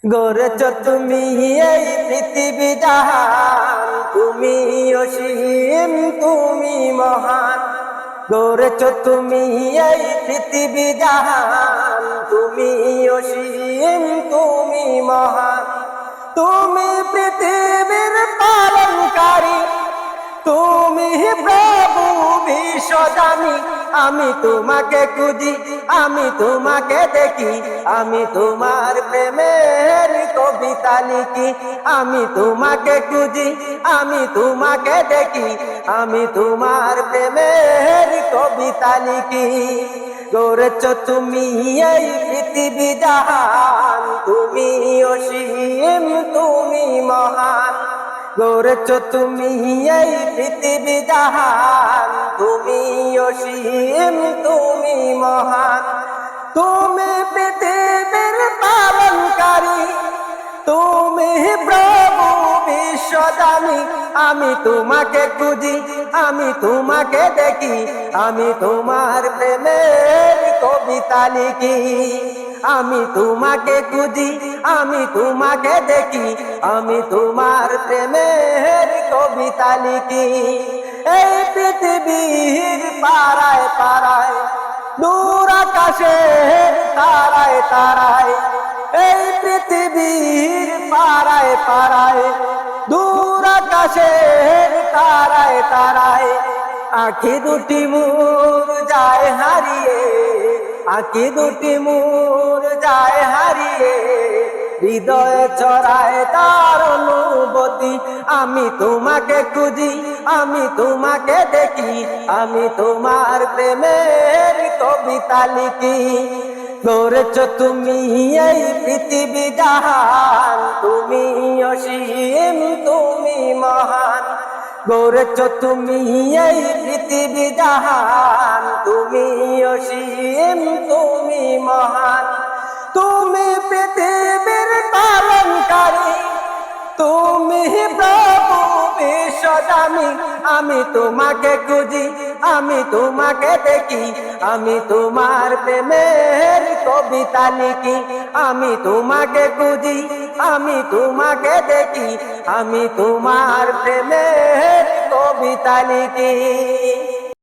গড়েছ তুমি এই পৃথিবী জাহান, তুমি অসীম তুমি মহান। গড়েছ তুমি এই পৃথিবী জাহান, তুমি অসীম তুমি মহান। তুমি পৃথিবীর পালনকারী, তুমি প্রভু বিশ্বদানী। আমি তোমাকে খুঁজি, আমি তোমাকে দেখি, আমি তোমার প্রেমের কবিতা লিখি। আমি তোমাকে খুঁজি, আমি তোমাকে দেখি, আমি তোমার প্রেমের কবিতা লিখি। গড়েছ তুমি এই পৃথিবী জাহান, তুমি অসীম তুমি মহান। গড়েছ তুমি এই পৃথিবী জাহান, তুমি অসীম তুমি মহান। তুমি পৃথিবীর পালনকারী, তুমি প্রভু বিশ্বদানী। আমি তোমাকে খুঁজি, আমি তোমাকে দেখি, আমি তোমার প্রেমের কবিতা লিখি। আমি তোমাকে খুঁজি, আমি তোমাকে দেখি, আমি তোমার প্রেমের কবিতা লিখি। এই পৃথিবীর পাড়ায় পাড়ায়, দূর আকাশের তারায় তারায়, এই পৃথিবীর পাড়ায় পাড়ায়, দূর আকাশের তারায় তারায়, আঁখি দুটি মোর যায় হারিয়ে, আঁখি দুটি মোর যায় হারিয়ে, হৃদয়ে চড়ায় তার অনুভূতি। আমি তোমাকে খুঁজি, আমি তোমাকে দেখি, আমি তোমার প্রেমের কবিতা লিখি। গড়েছ তুমি এই পৃথিবী জাহান, তুমি অসীম তুমি মহান। গড়েছ তুমি এই পৃথিবী জাহান, তুমি অসীম তুমি মহান। তুমি পৃথিবীর পালনকারী, তুমি প্রভু বিশ্বদানী। আমি তোমাকে খুঁজি, আমি তোমাকে দেখি, আমি তোমার প্রেমের কবিতা লিখি। আমি তোমাকে খুঁজি, আমি তোমাকে দেখি, আমি তোমার প্রেমের কবিতা লিখি।